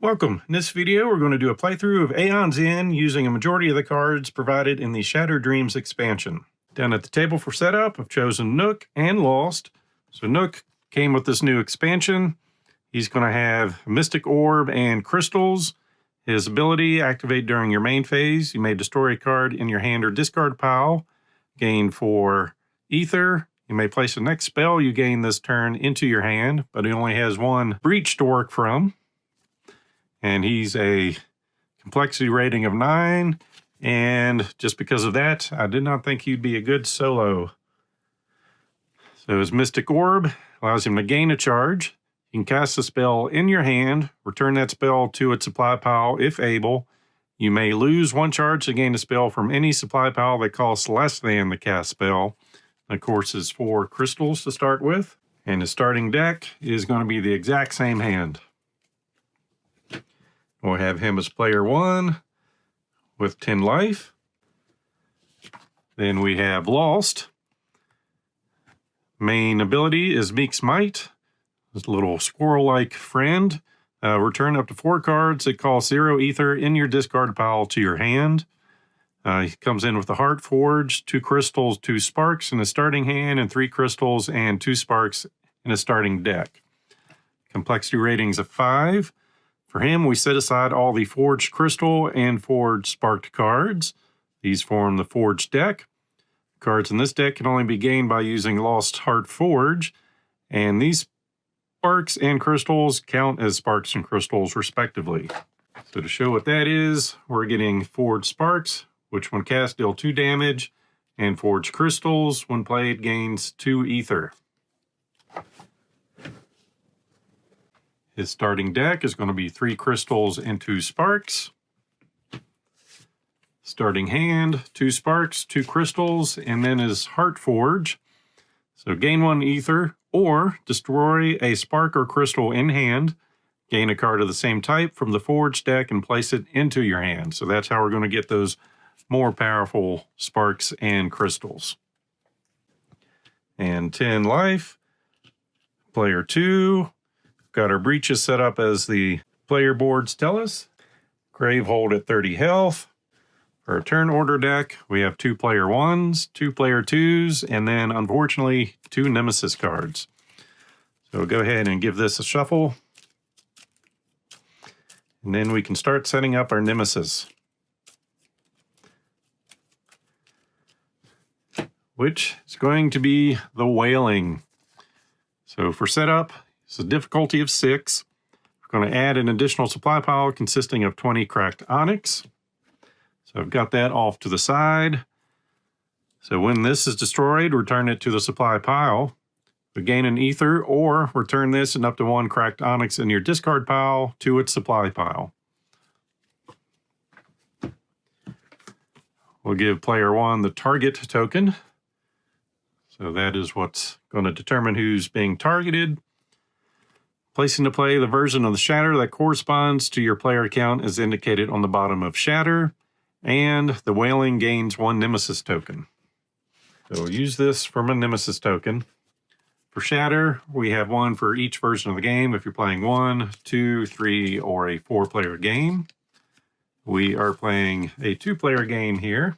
Welcome. In this video, we're going to do a playthrough of AEONS End using a majority of the cards provided in the Shattered Dreams expansion. Down at the table for setup, I've chosen Nook and Lost. So Nook came with this new expansion. He's going to have Mystic Orb and Crystals. His ability, activate during your main phase. You may destroy a card in your hand or discard pile. Gain 4 Ether. You may place the next spell you gain this turn into your hand, but he only has 1 Breach to work from. And he's a complexity rating of 9. And just because of that, I did not think he'd be a good solo. So his Mystic Orb allows him to gain a charge. You can cast a spell in your hand, return that spell to its supply pile if able. You may lose 1 charge to gain a spell from any supply pile that costs less than the cast spell. Of course, is 4 crystals to start with. And his starting deck is going to be the exact same hand. We'll have him as player 1 with 10 life. Then we have Lost. Main ability is Meek's Might. This little squirrel-like friend. Return up to 4 cards that cost 0 ether in your discard pile to your hand. He comes in with the Heart Forge, 2 crystals, 2 sparks in his starting hand, and 3 crystals and 2 sparks in his starting deck. Complexity ratings of 5. For him, we set aside all the Forged Crystal and Forged Sparked cards. These form the Forged deck. Cards in this deck can only be gained by using Lost Heart Forge, and these sparks and crystals count as sparks and crystals respectively. So to show what that is, we're getting Forged Sparks, which when cast deal 2 damage, and Forged Crystals, when played, gains 2 ether. His starting deck is going to be 3 crystals and 2 sparks. Starting hand, 2 sparks, 2 crystals, and then his Heart Forge. So gain 1 ether, or destroy a spark or crystal in hand. Gain a card of the same type from the Forge deck and place it into your hand. So that's how we're going to get those more powerful sparks and crystals. And 10 life. Player 2. Got our breaches set up as the player boards tell us. Gravehold at 30 health. For our turn order deck, we have 2 player 1s, 2 player 2s, and then unfortunately 2 Nemesis cards. So we'll go ahead and give this a shuffle. And then we can start setting up our Nemesis, which is going to be the Wailing. So for setup, it's a difficulty of 6. We're going to add an additional supply pile consisting of 20 cracked onyx. So I've got that off to the side. So when this is destroyed, return it to the supply pile. We gain an ether, or return this and up to 1 cracked onyx in your discard pile to its supply pile. We'll give player 1 the target token. So that is what's going to determine who's being targeted. Place into play the version of the Shatter that corresponds to your player count as indicated on the bottom of Shatter, and the Wailing gains 1 Nemesis token. So we'll use this from a Nemesis token. For Shatter, we have 1 for each version of the game if you're playing 1, 2, 3, or a 4-player game. We are playing a 2-player game here.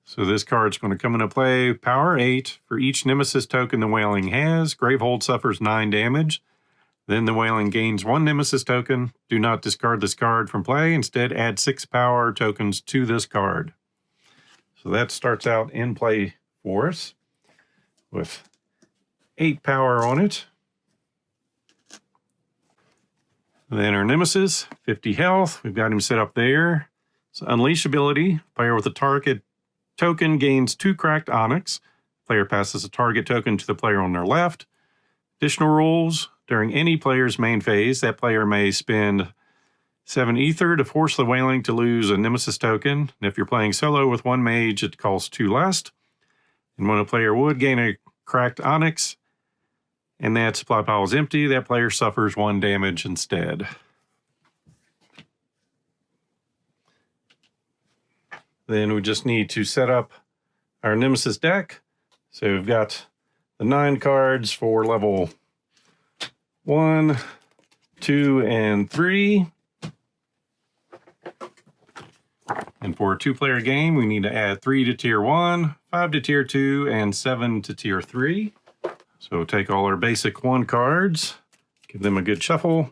So this card's going to come into play. Power 8. For each Nemesis token the Wailing has, Gravehold suffers 9 damage. Then the Wailing gains 1 Nemesis token. Do not discard this card from play. Instead, add 6 power tokens to this card. So that starts out in play for us with 8 power on it. Then our Nemesis, 50 health. We've got him set up there. So Unleash ability. Player with a target token gains 2 cracked onyx. Player passes a target token to the player on their left. Additional rules. During any player's main phase, that player may spend 7 ether to force the Wailing to lose a Nemesis token. And if you're playing solo with 1 mage, it costs 2 less. And when a player would gain a cracked onyx and that supply pile is empty, that player suffers 1 damage instead. Then we just need to set up our Nemesis deck. So we've got the 9 cards for level 1, 2, and 3. And for a 2-player game, we need to add 3 to tier 1, 5 to tier 2, and 7 to tier 3. So take all our basic 1 cards, give them a good shuffle,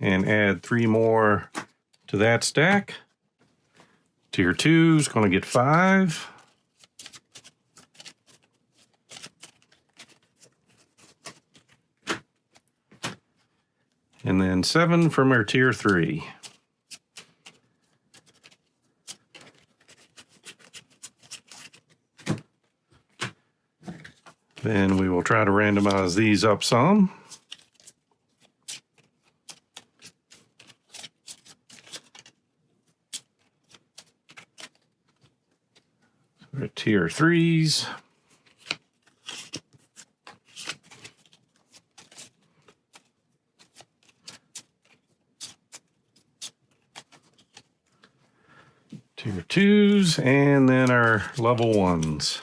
and add 3 more to that stack. Tier 2 is going to get 5. And then 7 from our tier 3. Then we will try to randomize these up some. So tier 3s. Tier 2s, and then our level 1s.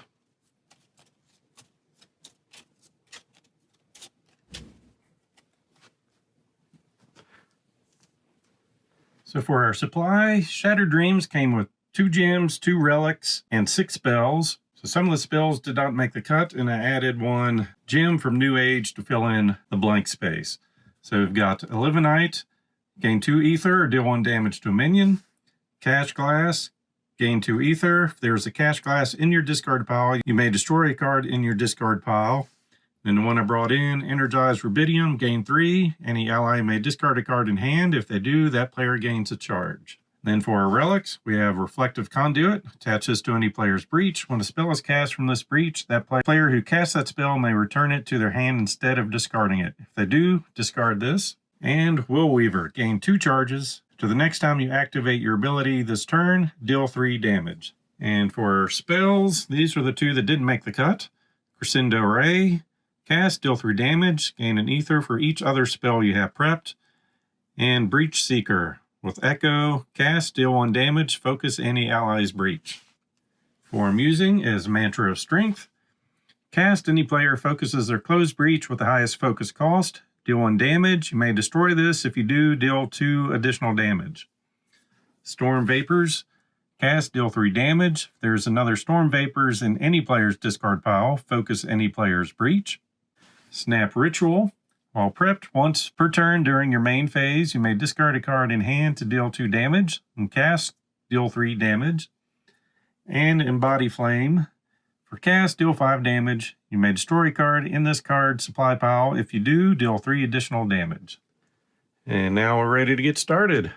So for our supply, Shattered Dreams came with 2 gems, 2 relics, and 6 spells. So some of the spells did not make the cut, and I added 1 gem from New Age to fill in the blank space. So we've got Elivenite, gain 2 ether or deal 1 damage to a minion. Cash Glass, gain 2 ether. If there's a cash glass in your discard pile, you may destroy a card in your discard pile. Then the one I brought in, Energized Rubidium, gain 3. Any ally may discard a card in hand. If they do, that player gains a charge. Then for our relics, we have Reflective Conduit. Attaches to any player's breach. When a spell is cast from this breach, that player who casts that spell may return it to their hand instead of discarding it. If they do, discard this. And Will Weaver, gain 2 charges. To the next time you activate your ability this turn, deal 3 damage. And for our spells, these are the 2 that didn't make the cut. Crescendo Ray. Cast, deal 3 damage, gain an ether for each other spell you have prepped. And Breach Seeker. With Echo, cast, deal 1 damage, focus any ally's breach. For I'm using is Mantra of Strength. Cast, any player focuses their closed breach with the highest focus cost. Deal 1 damage. You may destroy this. If you do, deal 2 additional damage. Storm Vapors. Cast, deal 3 damage. If there's another Storm Vapors in any player's discard pile, focus any player's breach. Snap Ritual. While prepped once per turn during your main phase, you may discard a card in hand to deal 2 damage, and cast, deal 3 damage. And Embody Flame. For cast, deal 5 damage. You may destroy a card in this card supply pile. If you do, deal 3 additional damage. And now we're ready to get started.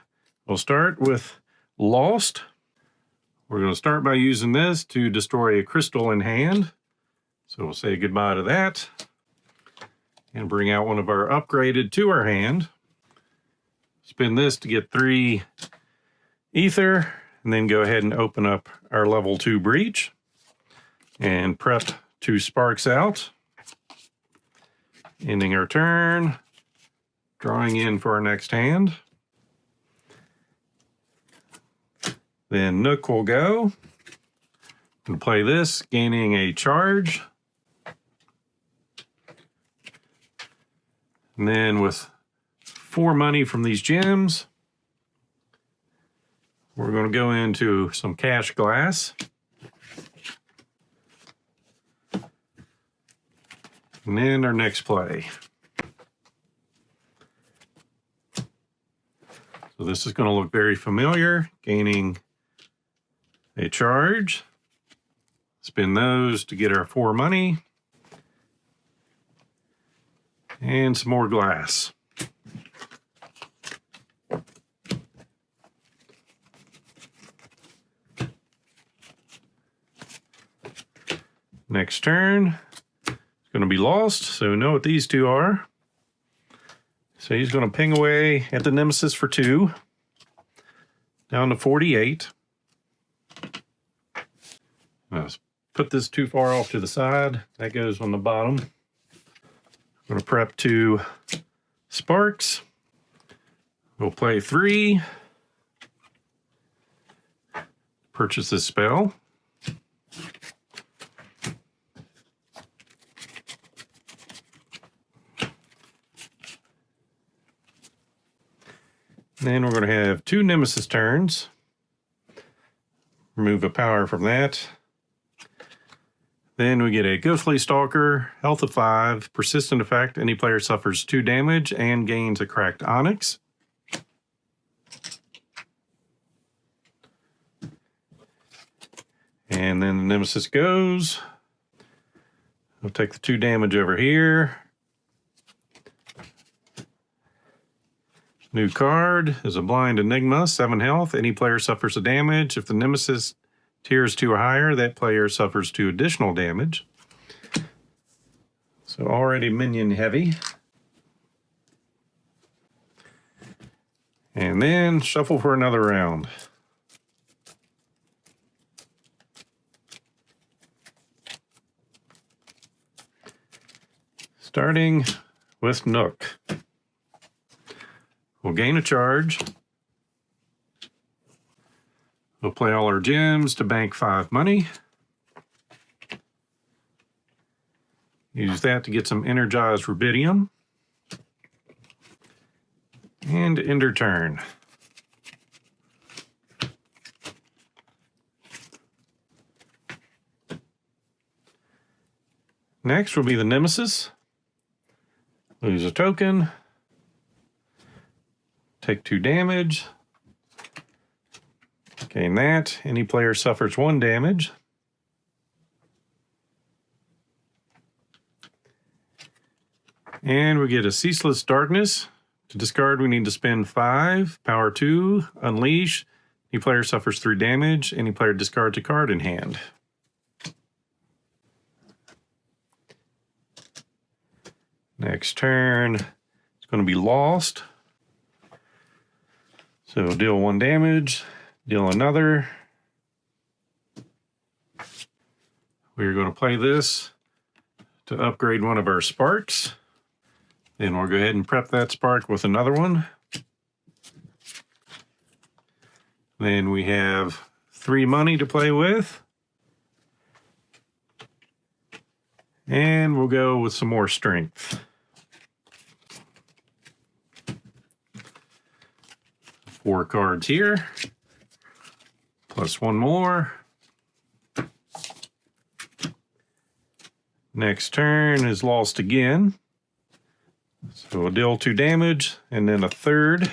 We'll start with Lost. We're going to start by using this to destroy a crystal in hand. So we'll say goodbye to that. And bring out one of our upgraded to our hand. Spin this to get 3 ether. And then go ahead and open up our level 2 breach. And prep 2 sparks out. Ending our turn. Drawing in for our next hand. Then Nook will go. And play this, gaining a charge. And then with 4 money from these gems, we're going to go into some Cash Glass. And then our next play. So this is going to look very familiar, gaining a charge. Spin those to get our 4 money. And some more glass. Next turn, it's going to be Lost, so we know what these 2 are. So he's going to ping away at the Nemesis for 2, down to 48. Let's put this too far off to the side. That goes on the bottom. I'm going to prep 2 sparks. We'll play 3. Purchase this spell. Then we're going to have 2 Nemesis turns. Remove a power from that. Then we get a Ghostly Stalker, health of 5, persistent effect. Any player suffers 2 damage and gains a cracked onyx. And then the Nemesis goes. We'll take the 2 damage over here. New card is a Blind Enigma, 7 health. Any player suffers a damage. If the Nemesis tiers 2 or higher, that player suffers 2 additional damage. So already minion heavy. And then shuffle for another round. Starting with Nook. We'll gain a charge. We'll play all our gems to bank 5 money. Use that to get some energized rubidium. And end our turn. Next will be the Nemesis. Lose a token. Take 2 damage. Gain that. Any player suffers 1 damage. And we get a Ceaseless Darkness. To discard, we need to spend 5. Power 2. Unleash. Any player suffers 3 damage. Any player discards a card in hand. Next turn, it's going to be Lost. So deal 1 damage, deal another. We're going to play this to upgrade one of our sparks. Then we'll go ahead and prep that spark with another one. Then we have 3 money to play with. And we'll go with some more strength. 4 cards here, plus 1 more. Next turn is Lost again. So we'll deal 2 damage and then a 3rd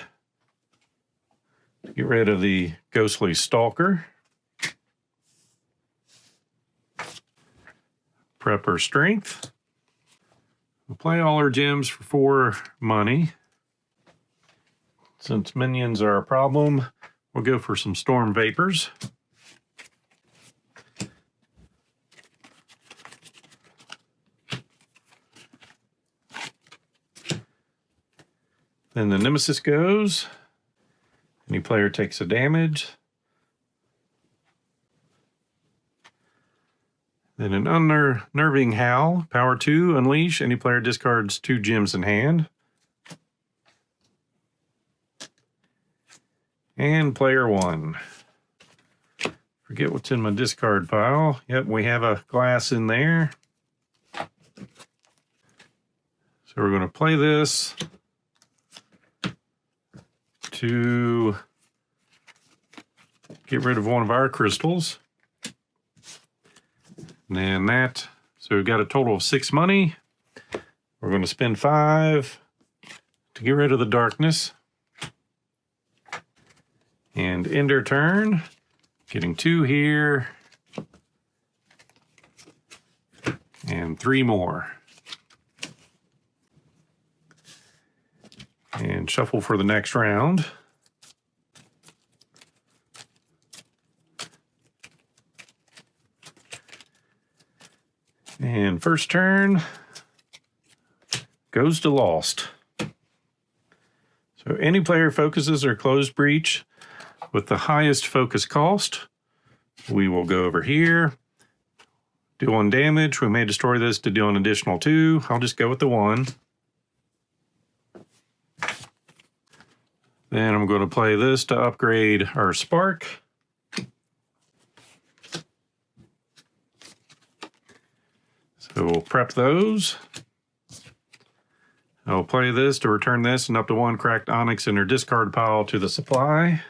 to get rid of the Ghostly Stalker. Prep our strength. We'll play all our gems for 4 money. Since minions are a problem, we'll go for some Storm Vapors. Then the Nemesis goes. Any player takes a damage. Then an Unnerving Howl, power 2, unleash. Any player discards 2 gems in hand. And player 1. Forget what's in my discard pile. Yep, we have a glass in there. So we're going to play this to get rid of one of our crystals. And then that, so we've got a total of 6 money. We're going to spend 5 to get rid of the darkness. And end our turn, getting 2 here, and 3 more. And shuffle for the next round. And first turn goes to Lost. So any player focuses or closed breach with the highest focus cost. We will go over here, do 1 damage. We may destroy this to deal an additional 2. I'll just go with the 1. Then I'm going to play this to upgrade our spark. So we'll prep those. I'll I'll play this to return this and up to 1 cracked onyx in her discard pile to the supply.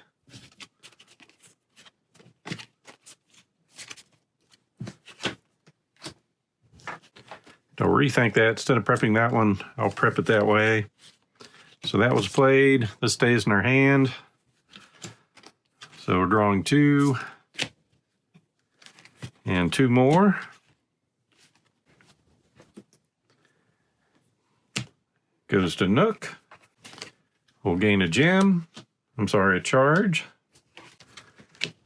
I'll rethink that. Instead of prepping that one, I'll prep it that way. So that was played. This stays in our hand. So we're drawing 2 and 2 more. Goes to Nook. We'll gain a gem. A charge.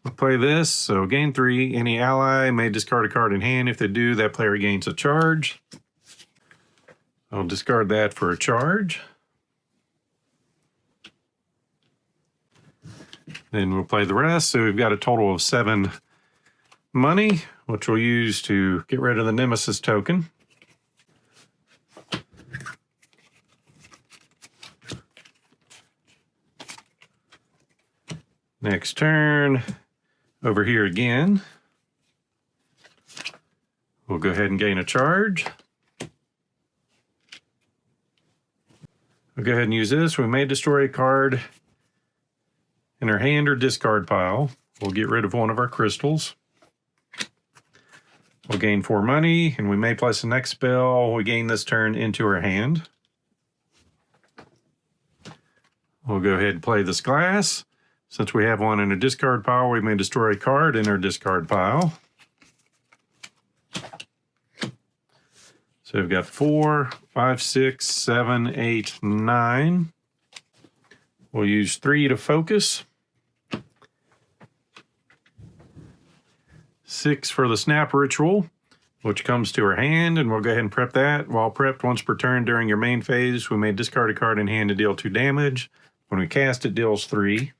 We'll play this, so gain 3. Any ally may discard a card in hand. If they do, that player gains a charge. I'll discard that for a charge. Then we'll play the rest. So we've got a total of 7 money, which we'll use to get rid of the Nemesis token. Next turn, over here again, we'll go ahead and gain a charge. We'll go ahead and use this. We may destroy a card in our hand or discard pile. We'll get rid of one of our crystals. We'll gain 4 money, and we may place the next spell. We gain this turn into our hand. We'll go ahead and play this glass. Since we have one in a discard pile, we may destroy a card in our discard pile. So we've got 4, 5, 6, 7, 8, 9. We'll use 3 to focus. 6 for the snap ritual, which comes to our hand, and we'll go ahead and prep that. While prepped once per turn during your main phase, we may discard a card in hand to deal 2 damage. When we cast it, deals 3.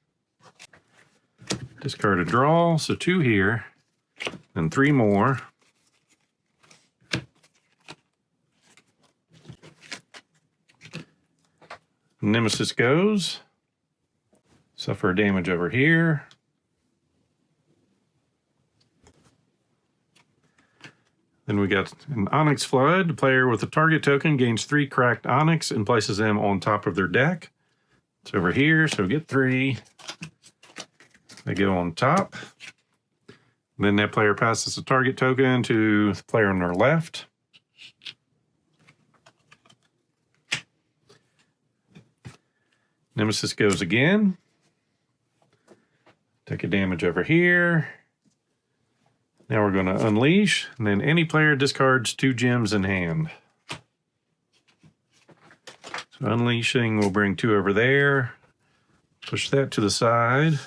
Discard a draw, so 2 here, and 3 more. Nemesis goes. Suffer damage over here. Then we got an Onyx Flood. The player with a target token gains 3 cracked Onyx and places them on top of their deck. It's over here, so get 3. They go on top. Then that player passes the target token to the player on their left. Nemesis goes again. Take a damage over here. Now we're going to unleash, and then any player discards 2 gems in hand. So unleashing will bring 2 over there. Push that to the side.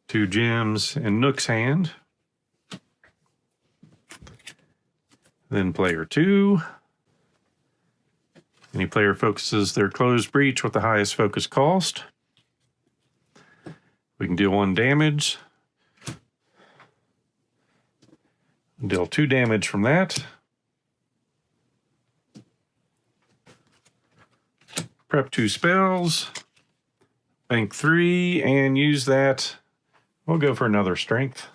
2 gems in Nook's hand. Then player 2. Any player focuses their closed breach with the highest focus cost. We can deal 1 damage. Deal 2 damage from that. Prep 2 spells. Bank 3 and use that. We'll go for another strength.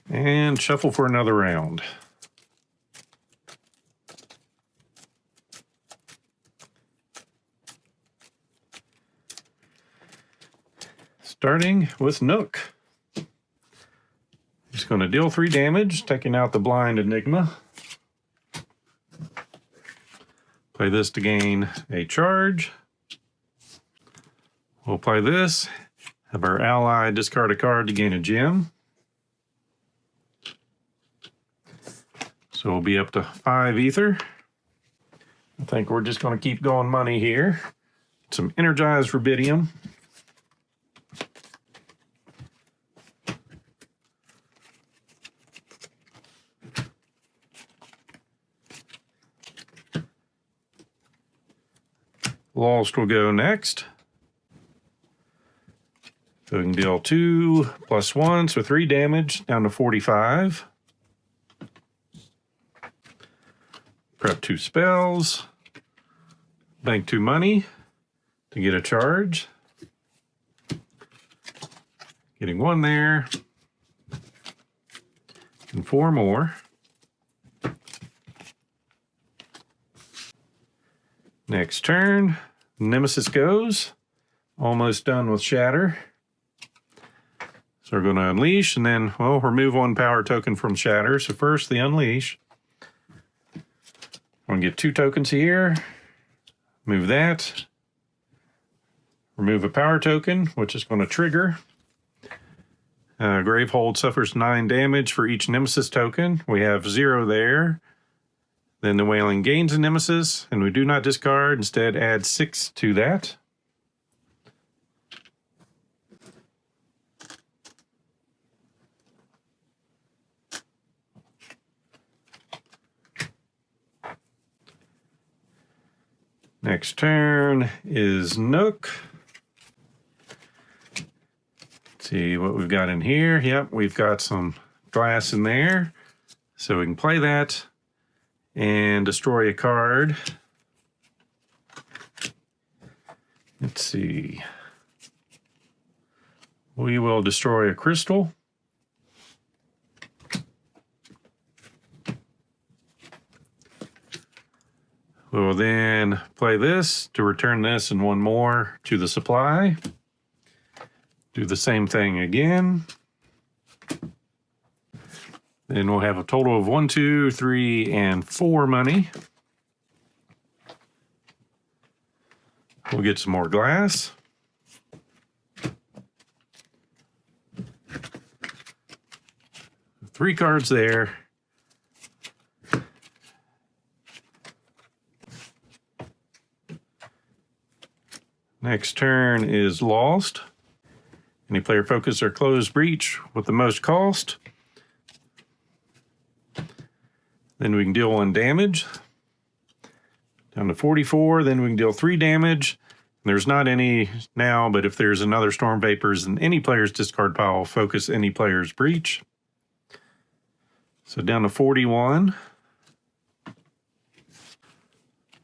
And shuffle for another round. Starting with Nook. He's going to deal 3 damage, taking out the blind Enigma. Play this to gain a charge. We'll play this. Have our ally discard a card to gain a gem. So we'll be up to 5 ether. I think we're just going to keep going money here. Some energized rubidium. Lost will go next. So we can deal 2 plus 1, so 3 damage, down to 45. Prep 2 spells. Bank 2 money to get a charge. Getting 1 there. And 4 more. Next turn, Nemesis goes. Almost done with Shatter. So we're going to unleash and then, well, remove 1 power token from Shatter. So first the unleash. I'm going to get 2 tokens here. Move that. Remove a power token, which is going to trigger. Gravehold suffers 9 damage for each Nemesis token. We have 0 there. Then the Wailing gains a Nemesis, and we do not discard. Instead, add 6 to that. Next turn is Nook. Let's see what we've got in here. Yep, we've got some glass in there. So we can play that and destroy a card. Let's see. We will destroy a crystal. We will then play this to return this and 1 more to the supply. Do the same thing again. Then we'll have a total of 1, 2, 3, and 4 money. We'll get some more glass. Three cards there. Next turn is Lost. Any player focus or close breach with the most cost. Then we can deal 1 damage. Down to 44, then we can deal 3 damage. There's not any now, but if there's another Storm Vapors in any player's discard pile, focus any player's breach. So down to 41.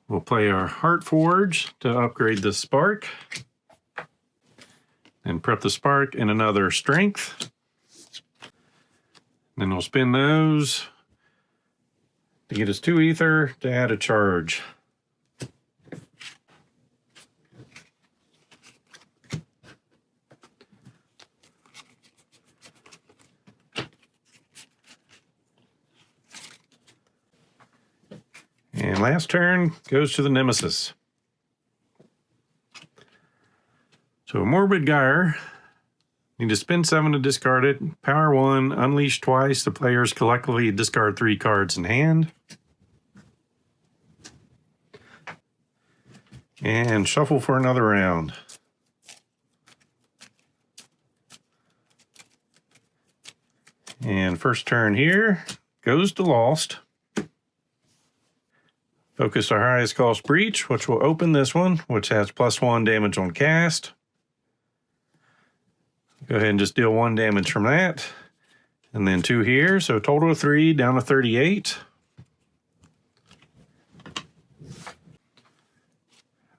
We'll play our Heart Forge to upgrade the Spark. And prep the Spark and another Strength. Then we'll spin those to get us 2 ether to add a charge. And last turn goes to the Nemesis. So Morbid Gyre, need to spend 7 to discard it. Power 1, unleash twice. The players collectively discard 3 cards in hand. And shuffle for another round. And first turn here goes to Lost. Focus our highest cost breach, which will open this one, which has +1 damage on cast. Go ahead and just deal 1 damage from that. And then 2 here, so a total of 3, down to 38.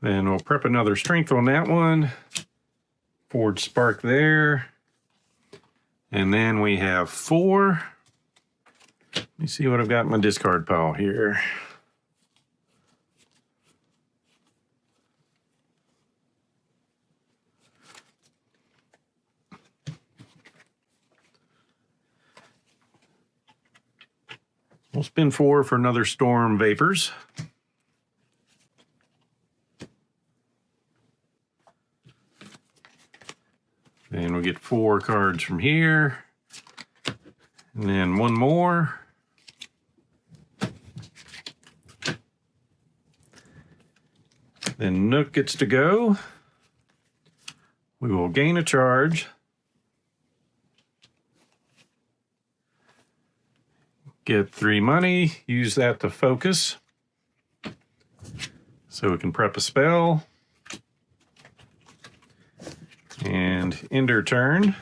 Then we'll prep another Strength on that one. Forge Spark there. And then we have 4. Let me see what I've got in my discard pile here. We'll spin 4 for another Storm Vapors. And we'll get 4 cards from here. And then 1 more. Then Nook gets to go. We will gain a charge. Get 3 money, use that to focus. So we can prep a spell. And end our turn.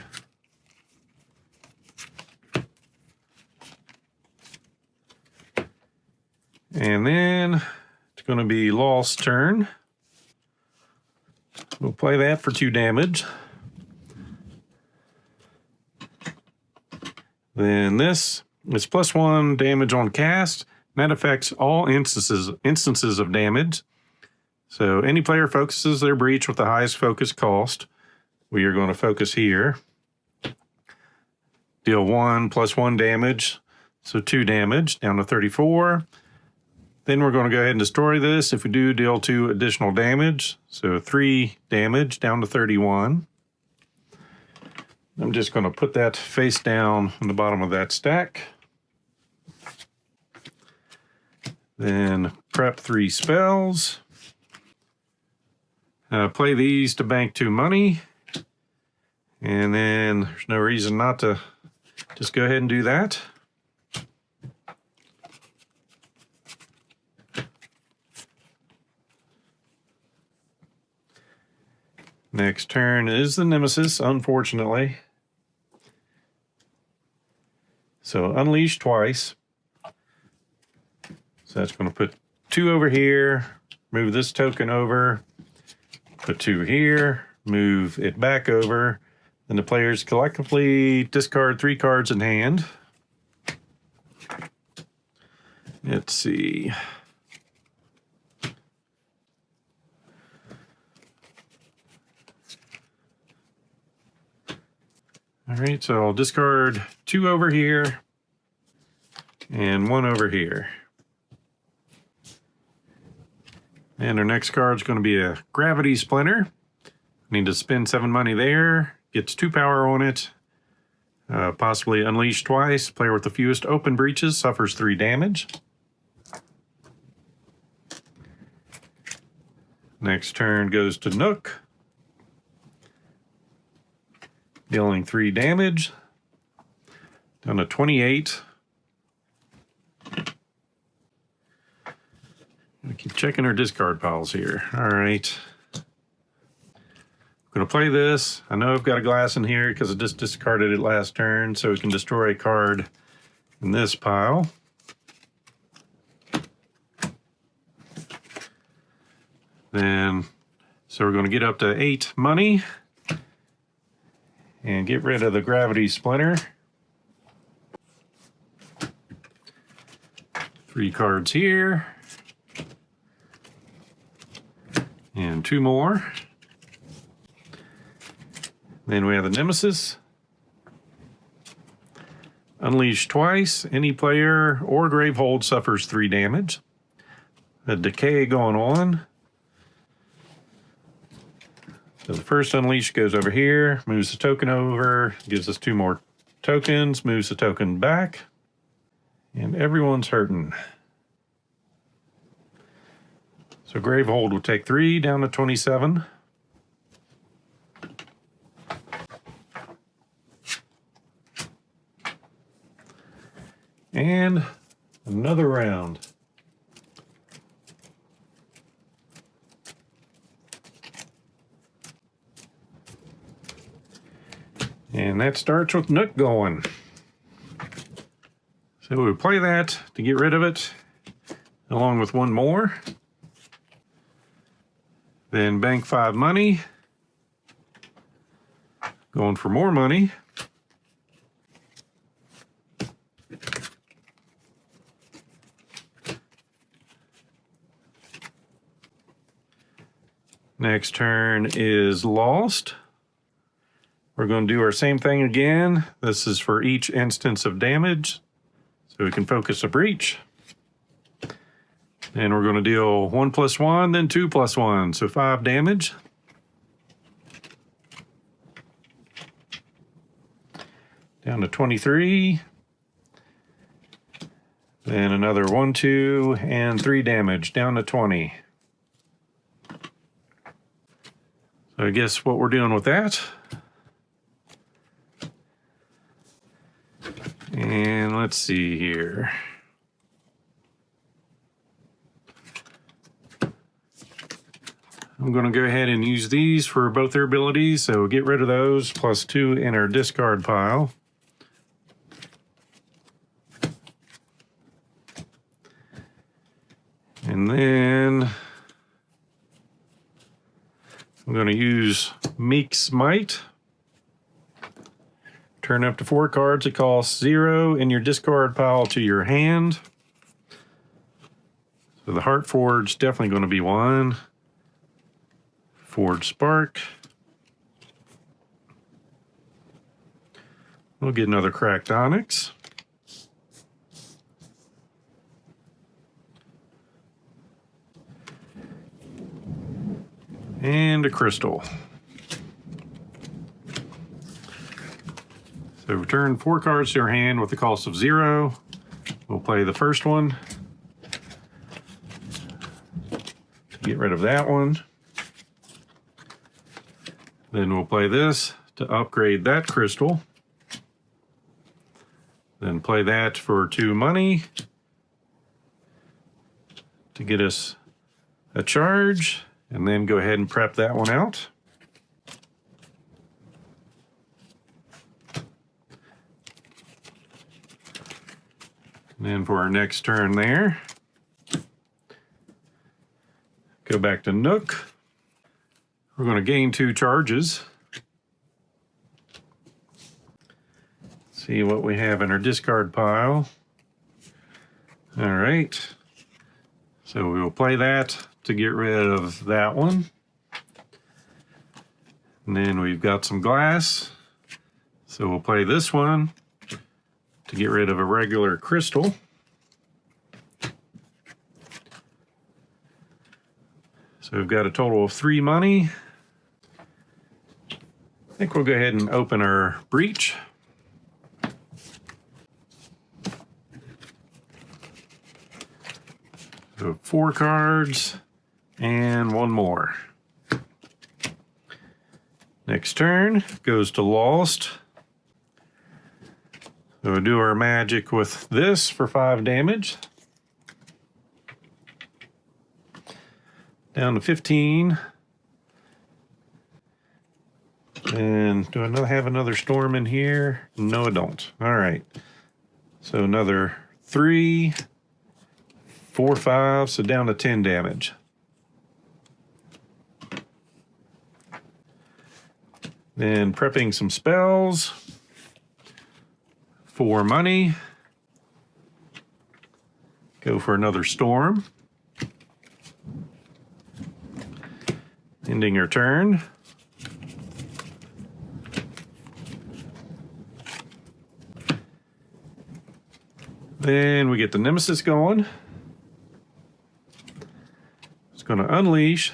And then it's going to be Lost turn. We'll play that for 2 damage. Then this is +1 damage on cast. That affects all instances of damage. So any player focuses their breach with the highest focus cost. We are going to focus here. Deal 1 +1 damage. So 2 damage down to 34. Then we're going to go ahead and destroy this. If we do, deal 2 additional damage. So 3 damage down to 31. I'm just going to put that face down on the bottom of that stack. Then prep 3 spells. Play these to bank 2 money. And then there's no reason not to just go ahead and do that. Next turn is the Nemesis, unfortunately. So unleash twice. So that's going to put 2 over here, move this token over, put 2 here, move it back over. Then the players collectively discard 3 cards in hand. Let's see. All right, so I'll discard 2 over here and 1 over here. And our next card is going to be a Gravity Splinter. Need to spend 7 money there. Gets 2 power on it. Possibly unleash twice. Player with the fewest open breaches suffers 3 damage. Next turn goes to Nook. Dealing 3 damage. Down to 28. Gonna keep checking our discard piles here. All right. I'm going to play this. I know I've got a glass in here because I just discarded it last turn, so we can destroy a card in this pile. Then, so we're going to get up to 8 money and get rid of the Gravity Splinter. 3 cards here. And 2 more. Then we have the Nemesis. Unleash twice. Any player or Gravehold suffers 3 damage. The Decay going on. So the first Unleash goes over here, moves the token over, gives us 2 more tokens, moves the token back, and everyone's hurting. So Gravehold will take 3 down to 27. And another round. And that starts with Nook going. So we play that to get rid of it, along with 1 more. Then bank 5 money. Going for more money. Next turn is Lost. We're going to do our same thing again. This is for each instance of damage, so we can focus a breach. And we're going to deal 1 + 1, then 2 + 1, so 5 damage. Down to 23. Then another 1, 2, and 3 damage, down to 20. So I guess what we're doing with that. And let's see here. I'm going to go ahead and use these for both their abilities, so get rid of those, +2 in our discard pile. And then I'm going to use Meek's Might. Turn up to 4 cards. It costs 0 in your discard pile to your hand. So the Heart Forge definitely going to be 1. Forge Spark. We'll get another Cracked Onyx. And a Crystal. So return 4 cards to your hand with the cost of 0. We'll play the first one to get rid of that one. Then we'll play this to upgrade that crystal. Then play that for 2 money to get us a charge, and then go ahead and prep that one out. And then for our next turn there, go back to Nook. We're going to gain 2 charges. See what we have in our discard pile. All right. So we will play that to get rid of that one. And then we've got some glass. So we'll play this one to get rid of a regular crystal. So we've got a total of 3 money. I think we'll go ahead and open our breach. So 4 cards and 1 more. Next turn goes to Lost. So we'll do our magic with this for 5 damage. Down to 15. And do I have another storm in here? No, I don't. All right. So another 3, 4, 5, so down to 10 damage. Then prepping some spells. 4 money. Go for another storm. Ending your turn. Then we get the Nemesis going. It's going to unleash.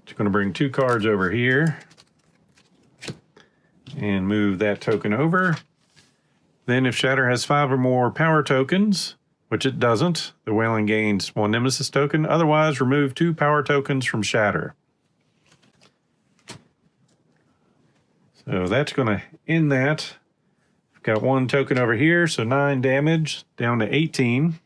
It's going to bring 2 cards over here. And move that token over. Then if Shatter has 5 or more power tokens, which it doesn't, the Wailing gains 1 Nemesis token. Otherwise, remove 2 power tokens from Shatter. So that's going to end that. Got 1 token over here, so 9 damage, down to 18.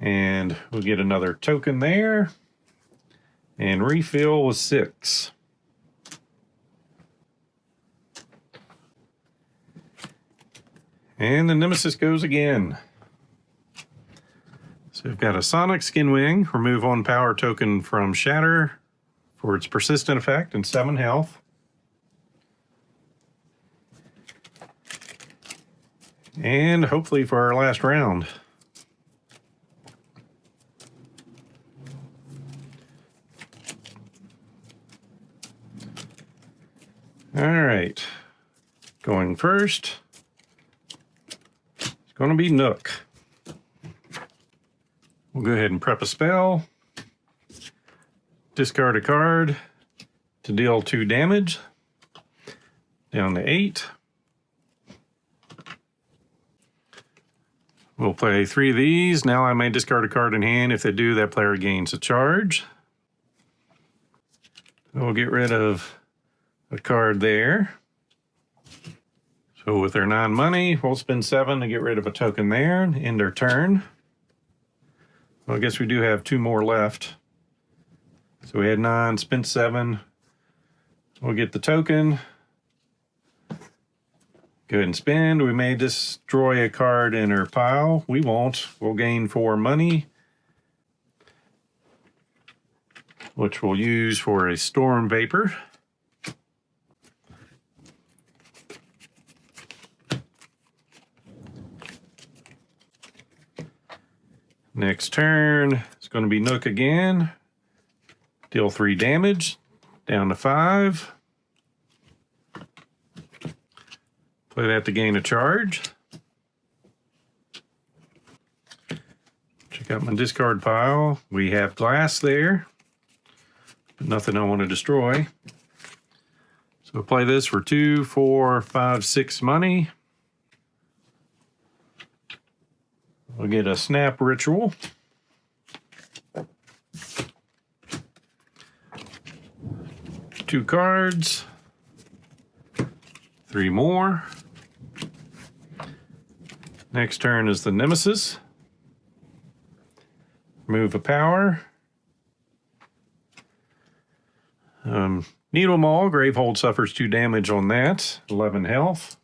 And we'll get another token there. And refill with 6. And the Nemesis goes again. So we've got a Sonic Skin Wing. Remove 1 power token from Shatter for its persistent effect and 7 health. And hopefully for our last round. All right, going first, it's going to be Nook. We'll go ahead and prep a spell, discard a card to deal 2 damage, down to 8. We'll play 3 of these. Now I may discard a card in hand. If they do, that player gains a charge. We'll get rid of a card there. So with our 9 money, we'll spend 7 to get rid of a token there and end our turn. Well, I guess we do have 2 more left. So we had 9, spent 7. We'll get the token. Go ahead and spend. We may destroy a card in our pile. We won't. We'll gain 4 money. which we'll use for a storm vapor. Next turn, it's going to be Nook again. Deal 3 damage, down to 5. Play that to gain a charge. Check out my discard pile. We have glass there, but nothing I want to destroy. So we'll play this for 2, 4, 5, 6 money. We'll get a snap ritual. Two cards. 3 more. Next turn is the Nemesis. Remove a power. Needle Maul, Gravehold suffers 2 damage on that. 11 health.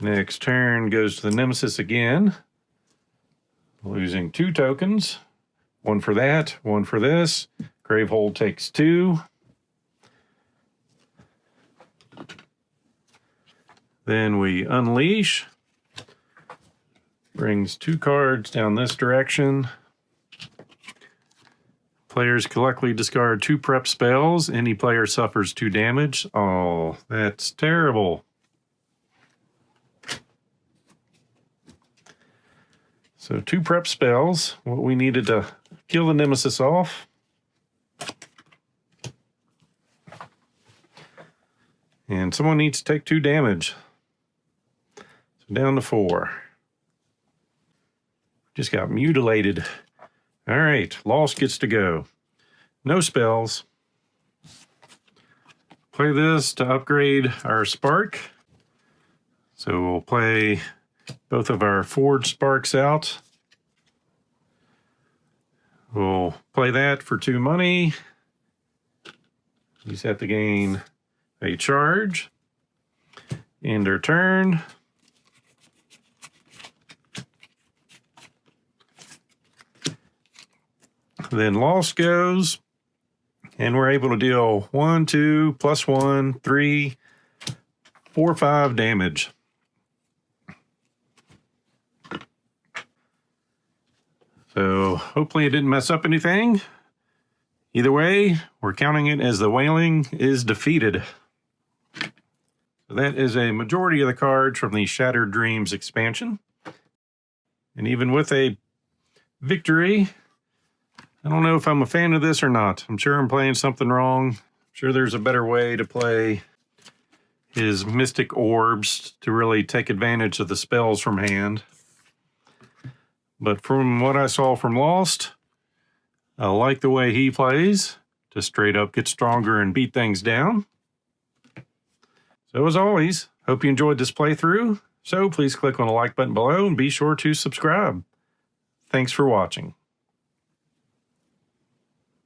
Next turn goes to the Nemesis again. Losing 2 tokens. 1 for that, 1 for this. Gravehold takes 2. Then we unleash. Brings 2 cards down this direction. Players collectively discard 2 prep spells. Any player suffers 2 damage. Oh, that's terrible. So 2 prep spells, what we needed to kill the Nemesis off. And someone needs to take 2 damage. So down to 4. Just got mutilated. All right, Lost gets to go. No spells. Play this to upgrade our spark. So we'll play both of our forged sparks out. We'll play that for 2 money. Use that to gain a charge. End our turn. Then Lost goes, and we're able to deal 1, 2, plus 1, 3, 4, 5 damage. So hopefully it didn't mess up anything. Either way, we're counting it as the Wailing is defeated. So that is a majority of the cards from the Shattered Dreams expansion. And even with a victory, I don't know if I'm a fan of this or not. I'm sure I'm playing something wrong. I'm sure there's a better way to play his Mystic Orbs to really take advantage of the spells from hand. But from what I saw from Lost, I like the way he plays to straight up get stronger and beat things down. So as always, hope you enjoyed this playthrough. So please click on the like button below and be sure to subscribe. Thanks for watching.